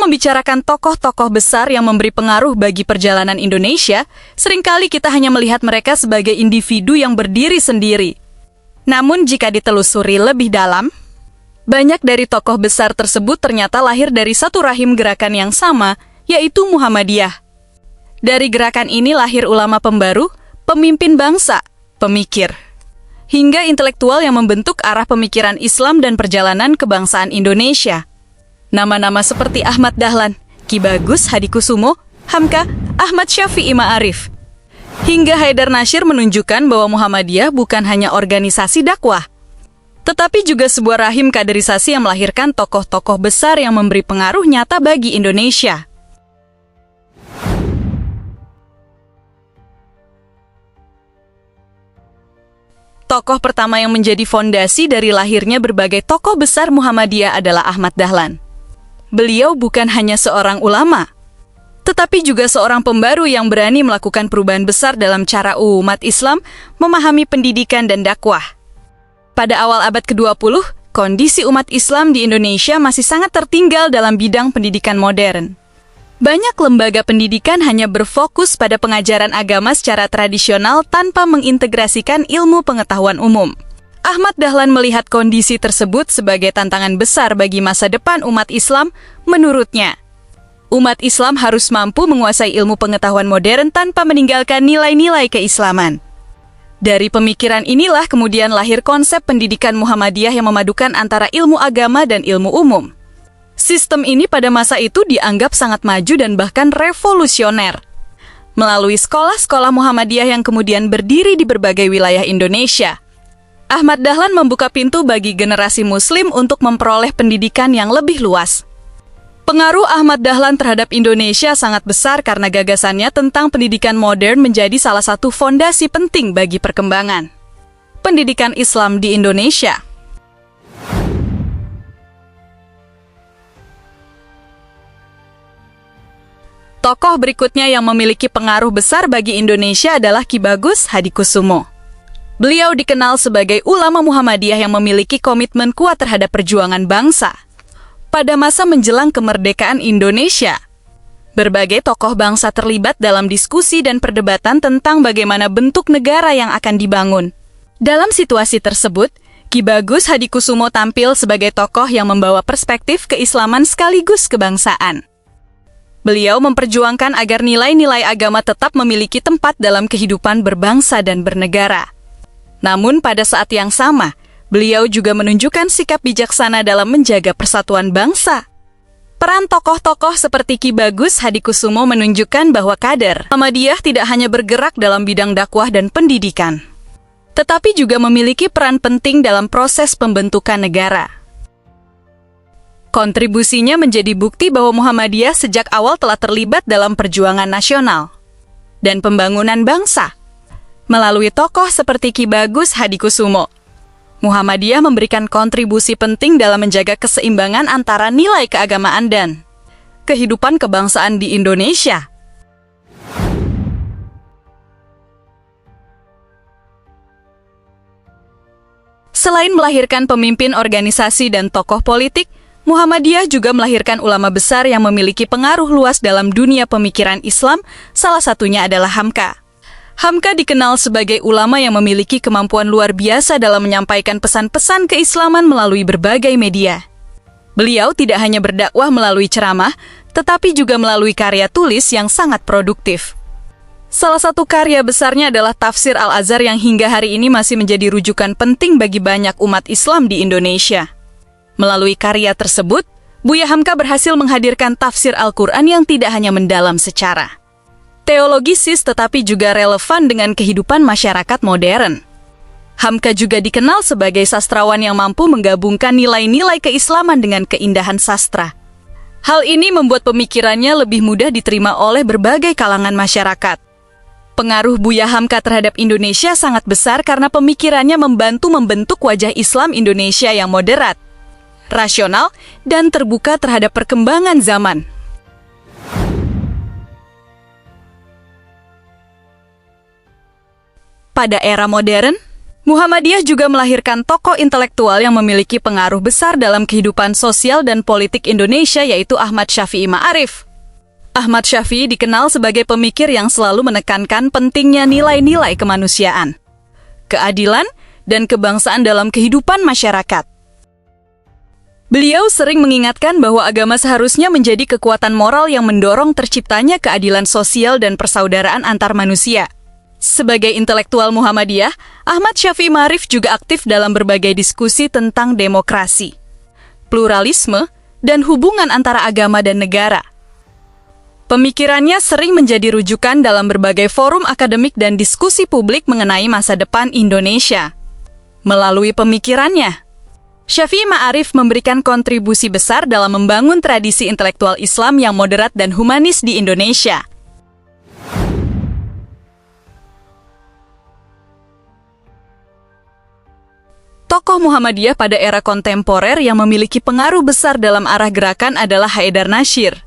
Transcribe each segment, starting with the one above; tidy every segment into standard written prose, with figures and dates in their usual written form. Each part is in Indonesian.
membicarakan tokoh-tokoh besar yang memberi pengaruh bagi perjalanan Indonesia, seringkali kita hanya melihat mereka sebagai individu yang berdiri sendiri. Namun jika ditelusuri lebih dalam, banyak dari tokoh besar tersebut ternyata lahir dari satu rahim gerakan yang sama, yaitu Muhammadiyah. Dari gerakan ini lahir ulama pembaru, pemimpin bangsa, pemikir, hingga intelektual yang membentuk arah pemikiran Islam dan perjalanan kebangsaan Indonesia. Nama-nama seperti Ahmad Dahlan, Ki Bagus Hadikusumo, Hamka, Ahmad Syafi'i Ma'arif, hingga Haidar Nasir menunjukkan bahwa Muhammadiyah bukan hanya organisasi dakwah, tetapi juga sebuah rahim kaderisasi yang melahirkan tokoh-tokoh besar yang memberi pengaruh nyata bagi Indonesia. Tokoh pertama yang menjadi fondasi dari lahirnya berbagai tokoh besar Muhammadiyah adalah Ahmad Dahlan. Beliau bukan hanya seorang ulama, tetapi juga seorang pembaru yang berani melakukan perubahan besar dalam cara umat Islam memahami pendidikan dan dakwah. Pada awal abad ke-20, kondisi umat Islam di Indonesia masih sangat tertinggal dalam bidang pendidikan modern. Banyak lembaga pendidikan hanya berfokus pada pengajaran agama secara tradisional tanpa mengintegrasikan ilmu pengetahuan umum. Ahmad Dahlan melihat kondisi tersebut sebagai tantangan besar bagi masa depan umat Islam. Menurutnya, umat Islam harus mampu menguasai ilmu pengetahuan modern tanpa meninggalkan nilai-nilai keislaman. Dari pemikiran inilah kemudian lahir konsep pendidikan Muhammadiyah yang memadukan antara ilmu agama dan ilmu umum. Sistem ini pada masa itu dianggap sangat maju dan bahkan revolusioner. Melalui sekolah-sekolah Muhammadiyah yang kemudian berdiri di berbagai wilayah Indonesia, Ahmad Dahlan membuka pintu bagi generasi Muslim untuk memperoleh pendidikan yang lebih luas. Pengaruh Ahmad Dahlan terhadap Indonesia sangat besar karena gagasannya tentang pendidikan modern menjadi salah satu fondasi penting bagi perkembangan pendidikan Islam di Indonesia. Tokoh berikutnya yang memiliki pengaruh besar bagi Indonesia adalah Ki Bagus Hadikusumo. Beliau dikenal sebagai ulama Muhammadiyah yang memiliki komitmen kuat terhadap perjuangan bangsa. Pada masa menjelang kemerdekaan Indonesia, berbagai tokoh bangsa terlibat dalam diskusi dan perdebatan tentang bagaimana bentuk negara yang akan dibangun. Dalam situasi tersebut, Ki Bagus Hadikusumo tampil sebagai tokoh yang membawa perspektif keislaman sekaligus kebangsaan. Beliau memperjuangkan agar nilai-nilai agama tetap memiliki tempat dalam kehidupan berbangsa dan bernegara. Namun pada saat yang sama, beliau juga menunjukkan sikap bijaksana dalam menjaga persatuan bangsa. Peran tokoh-tokoh seperti Ki Bagus Hadikusumo menunjukkan bahwa kader Muhammadiyah tidak hanya bergerak dalam bidang dakwah dan pendidikan, tetapi juga memiliki peran penting dalam proses pembentukan negara. Kontribusinya menjadi bukti bahwa Muhammadiyah sejak awal telah terlibat dalam perjuangan nasional dan pembangunan bangsa. Melalui tokoh seperti Ki Bagus Hadikusumo, Muhammadiyah memberikan kontribusi penting dalam menjaga keseimbangan antara nilai keagamaan dan kehidupan kebangsaan di Indonesia. Selain melahirkan pemimpin organisasi dan tokoh politik, Muhammadiyah juga melahirkan ulama besar yang memiliki pengaruh luas dalam dunia pemikiran Islam, salah satunya adalah Hamka. Hamka dikenal sebagai ulama yang memiliki kemampuan luar biasa dalam menyampaikan pesan-pesan keislaman melalui berbagai media. Beliau tidak hanya berdakwah melalui ceramah, tetapi juga melalui karya tulis yang sangat produktif. Salah satu karya besarnya adalah Tafsir Al-Azhar yang hingga hari ini masih menjadi rujukan penting bagi banyak umat Islam di Indonesia. Melalui karya tersebut, Buya Hamka berhasil menghadirkan tafsir Al-Quran yang tidak hanya mendalam secara teologisis tetapi juga relevan dengan kehidupan masyarakat modern. Hamka juga dikenal sebagai sastrawan yang mampu menggabungkan nilai-nilai keislaman dengan keindahan sastra. Hal ini membuat pemikirannya lebih mudah diterima oleh berbagai kalangan masyarakat. Pengaruh Buya Hamka terhadap Indonesia sangat besar karena pemikirannya membantu membentuk wajah Islam Indonesia yang moderat, rasional, dan terbuka terhadap perkembangan zaman. Pada era modern, Muhammadiyah juga melahirkan tokoh intelektual yang memiliki pengaruh besar dalam kehidupan sosial dan politik Indonesia, yaitu Ahmad Syafi'i Ma'arif. Ahmad Syafi'i dikenal sebagai pemikir yang selalu menekankan pentingnya nilai-nilai kemanusiaan, keadilan, dan kebangsaan dalam kehidupan masyarakat. Beliau sering mengingatkan bahwa agama seharusnya menjadi kekuatan moral yang mendorong terciptanya keadilan sosial dan persaudaraan antar manusia. Sebagai intelektual Muhammadiyah, Ahmad Syafi'i Ma'arif juga aktif dalam berbagai diskusi tentang demokrasi, pluralisme, dan hubungan antara agama dan negara. Pemikirannya sering menjadi rujukan dalam berbagai forum akademik dan diskusi publik mengenai masa depan Indonesia. Melalui pemikirannya, Syafi'i Ma'arif memberikan kontribusi besar dalam membangun tradisi intelektual Islam yang moderat dan humanis di Indonesia. Tokoh Muhammadiyah pada era kontemporer yang memiliki pengaruh besar dalam arah gerakan adalah Haidar Nasir.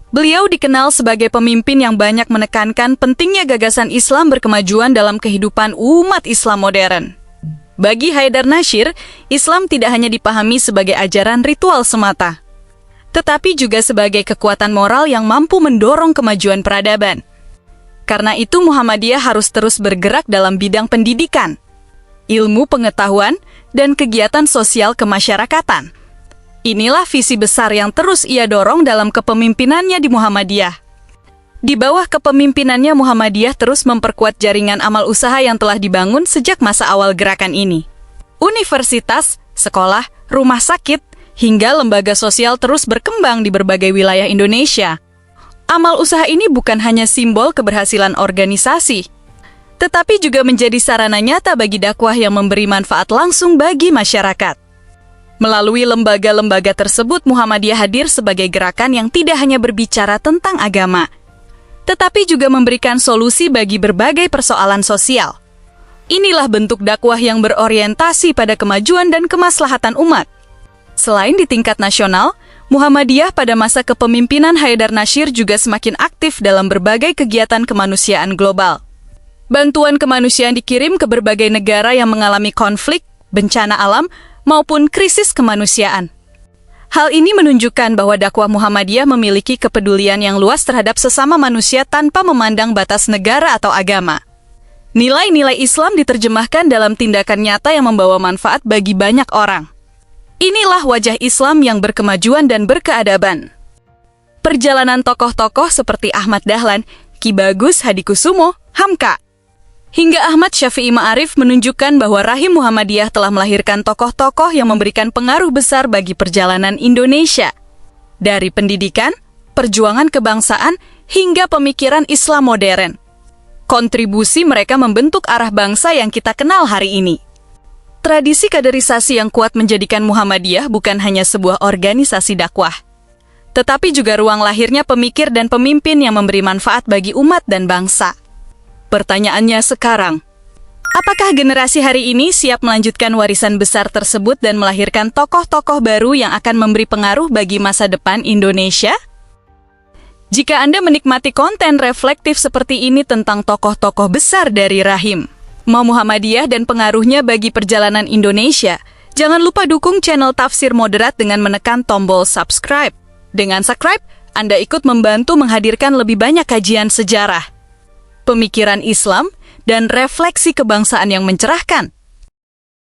Beliau dikenal sebagai pemimpin yang banyak menekankan pentingnya gagasan Islam berkemajuan dalam kehidupan umat Islam modern. Bagi Haidar Nasir, Islam tidak hanya dipahami sebagai ajaran ritual semata, tetapi juga sebagai kekuatan moral yang mampu mendorong kemajuan peradaban. Karena itu Muhammadiyah harus terus bergerak dalam bidang pendidikan, ilmu pengetahuan, dan kegiatan sosial kemasyarakatan. Inilah visi besar yang terus ia dorong dalam kepemimpinannya di Muhammadiyah. Di bawah kepemimpinannya, Muhammadiyah terus memperkuat jaringan amal usaha yang telah dibangun sejak masa awal gerakan ini. Universitas, sekolah, rumah sakit, hingga lembaga sosial terus berkembang di berbagai wilayah Indonesia. Amal usaha ini bukan hanya simbol keberhasilan organisasi, tetapi juga menjadi sarana nyata bagi dakwah yang memberi manfaat langsung bagi masyarakat. Melalui lembaga-lembaga tersebut, Muhammadiyah hadir sebagai gerakan yang tidak hanya berbicara tentang agama, tetapi juga memberikan solusi bagi berbagai persoalan sosial. Inilah bentuk dakwah yang berorientasi pada kemajuan dan kemaslahatan umat. Selain di tingkat nasional, Muhammadiyah pada masa kepemimpinan Haidar Nasir juga semakin aktif dalam berbagai kegiatan kemanusiaan global. Bantuan kemanusiaan dikirim ke berbagai negara yang mengalami konflik, bencana alam, maupun krisis kemanusiaan. Hal ini menunjukkan bahwa dakwah Muhammadiyah memiliki kepedulian yang luas terhadap sesama manusia tanpa memandang batas negara atau agama. Nilai-nilai Islam diterjemahkan dalam tindakan nyata yang membawa manfaat bagi banyak orang. Inilah wajah Islam yang berkemajuan dan berkeadaban. Perjalanan tokoh-tokoh seperti Ahmad Dahlan, Ki Bagus Hadikusumo, Hamka, hingga Ahmad Syafi'i Ma'arif menunjukkan bahwa rahim Muhammadiyah telah melahirkan tokoh-tokoh yang memberikan pengaruh besar bagi perjalanan Indonesia. Dari pendidikan, perjuangan kebangsaan, hingga pemikiran Islam modern. Kontribusi mereka membentuk arah bangsa yang kita kenal hari ini. Tradisi kaderisasi yang kuat menjadikan Muhammadiyah bukan hanya sebuah organisasi dakwah, tetapi juga ruang lahirnya pemikir dan pemimpin yang memberi manfaat bagi umat dan bangsa. Pertanyaannya sekarang, apakah generasi hari ini siap melanjutkan warisan besar tersebut dan melahirkan tokoh-tokoh baru yang akan memberi pengaruh bagi masa depan Indonesia? Jika Anda menikmati konten reflektif seperti ini tentang tokoh-tokoh besar dari rahim Muhammadiyah dan pengaruhnya bagi perjalanan Indonesia, jangan lupa dukung channel Tafsir Moderat dengan menekan tombol subscribe. Dengan subscribe, Anda ikut membantu menghadirkan lebih banyak kajian sejarah, pemikiran Islam, dan refleksi kebangsaan yang mencerahkan.